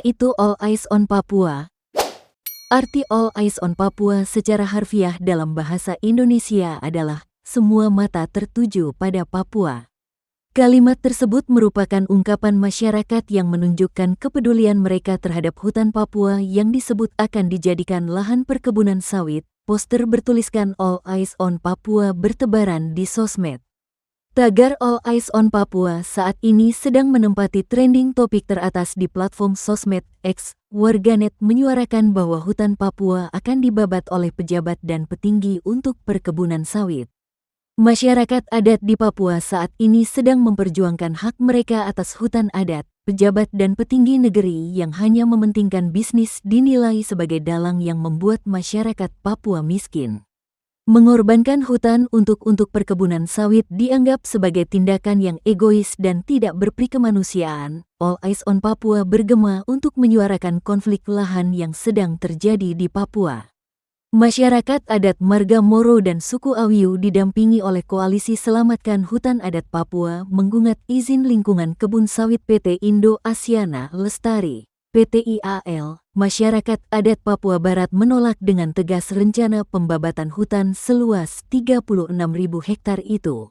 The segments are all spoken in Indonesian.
itu All Eyes on Papua? Arti All Eyes on Papua secara harfiah dalam bahasa Indonesia adalah semua mata tertuju pada Papua. Kalimat tersebut merupakan ungkapan masyarakat yang menunjukkan kepedulian mereka terhadap hutan Papua yang disebut akan dijadikan lahan perkebunan sawit. Poster bertuliskan All Eyes on Papua bertebaran di sosmed. Tagar All Eyes on Papua saat ini sedang menempati trending topik teratas di platform sosmed X. Warganet menyuarakan bahwa hutan Papua akan dibabat oleh pejabat dan petinggi untuk perkebunan sawit. Masyarakat adat di Papua saat ini sedang memperjuangkan hak mereka atas hutan adat. Pejabat dan petinggi negeri yang hanya mementingkan bisnis dinilai sebagai dalang yang membuat masyarakat Papua miskin. Mengorbankan hutan untuk perkebunan sawit dianggap sebagai tindakan yang egois dan tidak berprikemanusiaan. All Eyes on Papua bergema untuk menyuarakan konflik lahan yang sedang terjadi di Papua. Masyarakat adat Marga Moro dan suku Awiu didampingi oleh Koalisi Selamatkan Hutan Adat Papua menggugat izin lingkungan kebun sawit PT Indo Asiana Lestari, PT IAL. Masyarakat adat Papua Barat menolak dengan tegas rencana pembabatan hutan seluas 36.000 hektar itu.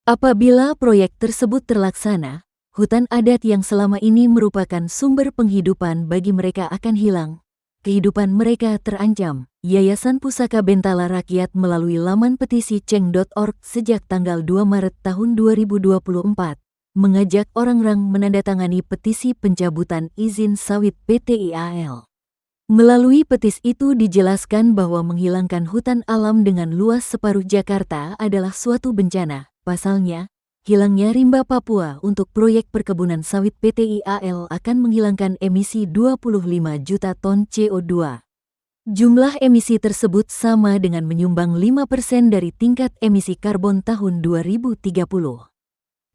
Apabila proyek tersebut terlaksana, hutan adat yang selama ini merupakan sumber penghidupan bagi mereka akan hilang. Kehidupan mereka terancam. Yayasan Pusaka Bentala Rakyat melalui laman petisi ceng.org sejak tanggal 2 Maret tahun 2024 mengajak orang-orang menandatangani petisi pencabutan izin sawit PT IAL. Melalui petisi itu dijelaskan bahwa menghilangkan hutan alam dengan luas separuh Jakarta adalah suatu bencana. Pasalnya, hilangnya rimba Papua untuk proyek perkebunan sawit PT IAL akan menghilangkan emisi 25 juta ton CO2. Jumlah emisi tersebut sama dengan menyumbang 5% dari tingkat emisi karbon tahun 2030.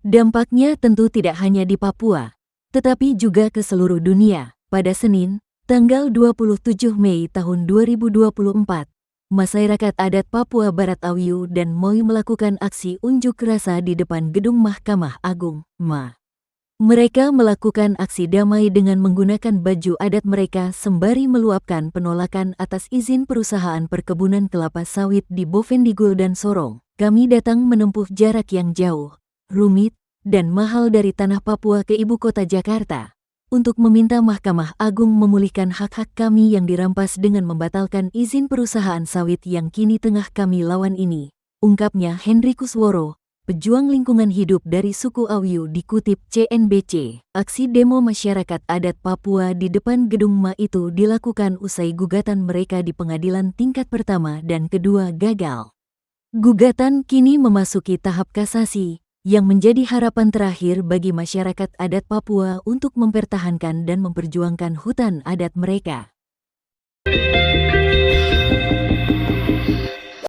Dampaknya tentu tidak hanya di Papua, tetapi juga ke seluruh dunia. Pada Senin, tanggal 27 Mei tahun 2024, masyarakat adat Papua Barat Awiu dan Moi melakukan aksi unjuk rasa di depan Gedung Mahkamah Agung, MA. Mereka melakukan aksi damai dengan menggunakan baju adat mereka sembari meluapkan penolakan atas izin perusahaan perkebunan kelapa sawit di Bovendigul dan Sorong. Kami datang menempuh jarak yang jauh, rumit, dan mahal dari tanah Papua ke ibu kota Jakarta untuk meminta Mahkamah Agung memulihkan hak-hak kami yang dirampas dengan membatalkan izin perusahaan sawit yang kini tengah kami lawan ini, ungkapnya Henry Kusworo, pejuang lingkungan hidup dari suku Awiu dikutip CNBC. Aksi demo masyarakat adat Papua di depan gedung MA itu dilakukan usai gugatan mereka di pengadilan tingkat pertama dan kedua gagal. Gugatan kini memasuki tahap kasasi, yang menjadi harapan terakhir bagi masyarakat adat Papua untuk mempertahankan dan memperjuangkan hutan adat mereka.